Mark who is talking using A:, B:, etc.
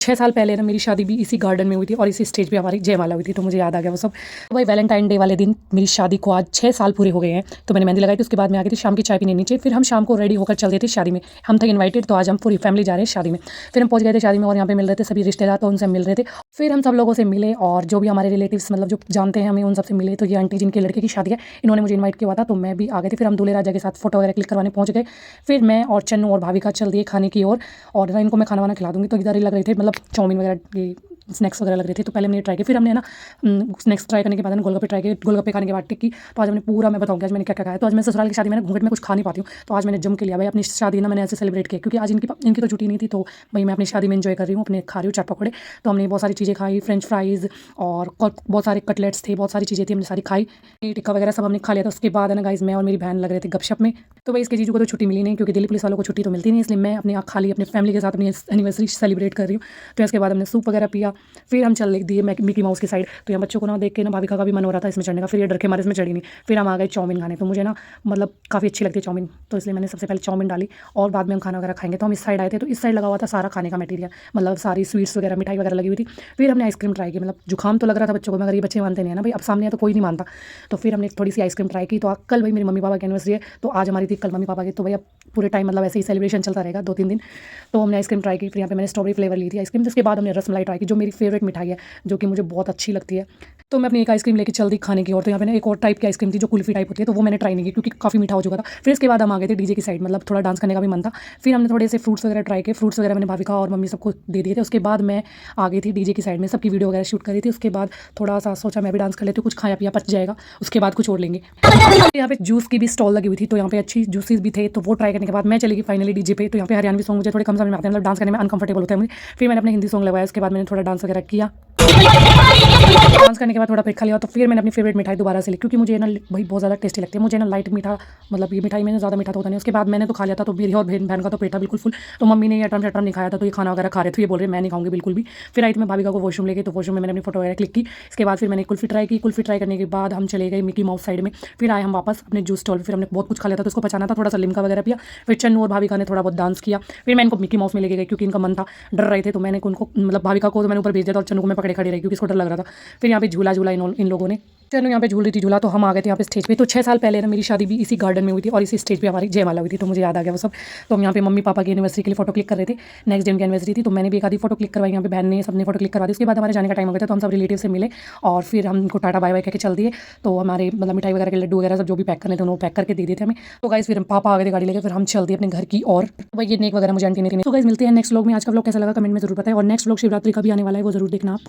A: 6 साल पहले ना मेरी शादी भी इसी गार्डन में हुई थी और इसी स्टेज पे हमारी जयमाला हुई थी, तो मुझे याद आ गया वो सब। तो भाई वैलेंटाइन डे वाले दिन मेरी शादी को आज 6 साल पूरे हो गए हैं। तो मैंने मेहंदी लगाई थी, उसके बाद मैं आ गई थी शाम की चाय पीने नीचे। फिर हम शाम को रेडी होकर चल रहे थे शादी में, हम थे इन्वाइटेड, तो आज हम पूरी फैमिली जा रहे हैं शादी में। फिर हम पहुंच गए थे शादी में और यहाँ पे मिल रहे थे सभी रिश्तेदार, तो उनसे मिल रहे थे। फिर हम सब लोगों से मिले और जो भी हमारे रिलेटिव्स मतलब जो जानते हैं हमें, उन सबसे मिले। तो ये आंटी जिनके लड़के की शादी है, इन्होंने मुझे इन्वाइट किया हुआ था, तो मैं भी आ गए थे। फिर हम दूल्हे राजा के साथ फोटो वगैरह क्लिक करवाने पहुंच गए। फिर मैं और चन्नू और भाविका चल दिए खाने की ओर, और ना इनको मैं खाना वाना खिला दूंगी। तो इधर ही लग रहे थे मतलब चाउमीन वगैरह ये स्नैक्स वगैरह लग रहे थे, तो पहले हमने ट्राई किया। फिर हमने ना स्नैक्स ट्राई करने के बाद गोलगप्पे ट्राई किए। गोलगप्पे खाने के बाद टिक्की। तो आज मैंने पूरा, मैं बताऊँगी आज मैंने क्या क्या खाया। तो आज मैं ससुराल की शादी में घूंघट में कुछ खा नहीं पाती हूँ, तो आज मैंने जम के लिया भाई अपनी शादी ना मैंने ऐसे सेलिब्रेट किया, क्योंकि आज इनकी तो छुट्टी नहीं थी। तो भाई मैं अपनी शादी में एंजॉय कर रही हूँ, अपने खा रही हूँ चाट पकौड़े। तो हमने बहुत सारी चीज़ें खाई, फ्रेंच फ्राइज़ और बहुत सारे कटलेट्स थे, बहुत सारी चीज़ें थी, हमने सारी खाई। टिक्का वगैरह सब हमने खा लिया था। उसके बाद है ना गाइस, मैं और मेरी बहन लग रहे थे गपशप में। तो भाई इसके जीजू को तो छुट्टी मिली नहीं, क्योंकि दिल्ली पुलिस वालों को छुट्टी तो मिलती नहीं, इसलिए मैं अपने खाली अपने फैमिली के साथ अपनी एनिवर्सरी सेलिब्रेट कर रही हूँ। तो इसके बाद हमने सूप वगैरह पिया। फिर हम चल दिए मिकी माउस की साइड। तो यहाँ बच्चों को ना देख के ना भाविका का भी मन हो रहा था इसमें चढ़ने का, फिर ये डर के हमारे इसमें चढ़ी नहीं। फिर हम आ गए चाउमीन खाने। तो मुझे ना मतलब काफ़ी अच्छी लगती है चाउमीन, तो इसलिए मैंने सबसे पहले चाउमीन डाली और बाद में हम खाना वगैरह खाएंगे। तो हम इस साइड आए थे, तो इस साइड लगा हुआ था सारा खाने का मटीरियल, मतलब सारी स्वीट्स वगैरह मिठाई वगैरह लगी हुई थी। फिर हमने आइसक्रीम ट्राई की, मतलब जुकाम तो लग रहा था बच्चों को, मगर ये बच्चे मानते नहीं है ना भाई, अब सामने है तो कोई नहीं मानता। तो फिर हमने थोड़ी सी आइसक्रीम ट्राई की। तो कल भाई मेरी मम्मी पापा की एनिवर्सरी है, तो आज हमारी थी कल मम्मी पापा की। तो भाई अब पूरे टाइम मतलब ऐसे ही सेलिब्रेशन चलता रहेगा 2-3 दिन। तो हमने आइसक्रीम ट्राई की। फिर यहाँ पे मैंने स्ट्रॉबेरी फ्लेवर ली थी आइसक्रीम। उसके बाद हमने रसमलाई ट्राई की, जो मेरी फेवरेट मिठाई है, जो कि मुझे बहुत अच्छी लगती है। तो मैं अपनी एक आइसक्रीम लेके चल दी खाने की। और तो यहाँ पे ना एक और टाइप की आइसक्रीम थी जो कुल्फी टाइप होती है, तो वो मैंने ट्राई नहीं की क्योंकि काफ़ी मीठा हो चुका था। फिर इसके बाद हम आ गए थे डीजे की साइड, मतलब थोड़ा डांस करने का भी मन था। फिर हमने थोड़े से फ्रूट्स वगैरह ट्राई किए। फ्रूट्स वगैरह मैंने भाविका और मम्मी सबको दे दिए थे। उसके बाद मैं आ गई थी डीजे की साइड में, सबकी वीडियो वगैरह शूट करी थी। उसके बाद थोड़ा सा सोचा मैं भी डांस कर लेती हूँ, कुछ खाया पिया पच जाएगा, उसके बाद कुछ और लेंगे। यहाँ पे जूस की भी स्टॉल लगी हुई थी, तो यहाँ पे अच्छी जूसेस भी थे, तो वो ट्राई करने के बाद मैं चली गई फाइनली डीजे पे। तो यहाँ पे हरियाणवी सॉन्ग मुझे थोड़े कम समझ में आते हैं, मतलब डांस करने में अनकंफर्टेबल होता है मुझे। फिर मैंने अपने हिंदी सॉन्ग लगाया, उसके बाद मैंने थोड़ा डांस वगैरह किया। डांस करने के बाद थोड़ा खा लिया, तो फिर मैंने अपनी फेवरेट मिठाई दोबारा से ली, क्योंकि मुझे ना भाई बहुत ज़्यादा टेस्टी लगती है। मुझे ना लाइट मीठा, मतलब ये मिठाई में ज़्यादा मीठा तो होता नहीं। उसके बाद मैंने तो खा लिया था, तो मेरी और बहन का तो पेट था बिल्कुल फुल। तो मम्मी ने ये अटम शटम नहीं खाया था, तो ये खाना वगैरह खा रहे थे, ये बोल रहे मैं नहीं खाऊंगी बिल्कुल भी। फिर आई थी मैं भाविका को वॉशरूम लेके, तो वॉशरूम में मैंने अपनी फोटो वगैरह क्लिक की। इसके बाद फिर मैंने कुल्फी ट्राई की। कुल्फी ट्राई करने के बाद हम चले गए मिकी माउस साइड में। फिर आए हम वापस अपने जूस स्टॉल। फिर हमने बहुत कुछ खा लिया था, तो उसको पचाना था, थोड़ा सा लिमका वगैरह पिया। फिर चन्नू और भाविका ने थोड़ा बहुत डांस किया। फिर मैं इनको मिकी माउस में लेके गई, क्योंकि इनका मन था, डर रहे थे। तो मैंने उनको मतलब भाविका को तो मैंने ऊपर भेज दिया था और चन्नू को मैं पकड़े खड़ी रही, क्योंकि इसको डर लग रहा था। फिर यहाँ पे झूला झूला इन लोगों ने, चलो यहाँ पे झूल रही थी झूला। तो हम आ गए थे यहाँ पे स्टेज पे। तो 6 साल पहले ना मेरी शादी भी इसी गार्डन में हुई थी और इसी स्टेज पे हमारी जयमाला हुई थी, तो मुझे याद आ गया वो सब। तो हम यहाँ पे मम्मी पापा की एनिवर्सरी के लिए फोटो क्लिक कर रहे थे। नेक्स्ट डे की एनिवर्सरी थी, तो मैंने भी एक आधी फोटो क्लिक करवाई। यहाँ पे बहन ने सबने फोटो क्लिक करवा दी। उसके बाद हमारे जाने का टाइम हो गया था, तो हम सब रिलेटिव से मिले और फिर हम उनको टाटा बाय बाय कहकर चल दिए। तो हमारे मतलब मिठाई वगैरह के लड्डू वगैरह सब जो भी पैक करने थे, उन्होंने पैक करके दे दिए थे हमें। तो गाइस फिर हम पापा आ गए थे गाड़ी लेकर, फिर हम चल दिए अपने घर की। और भाई ये नेक वगैरह मुझे आंटी ने। तो गाइस मिलते हैं नेक्स्ट व्लॉग में। आज का व्लॉग कैसा लगा कमेंट में जरूर बताएं, और नेक्स्ट व्लॉग शिवरात्रि का भी आने वाला है, वो जरूर देखना आप।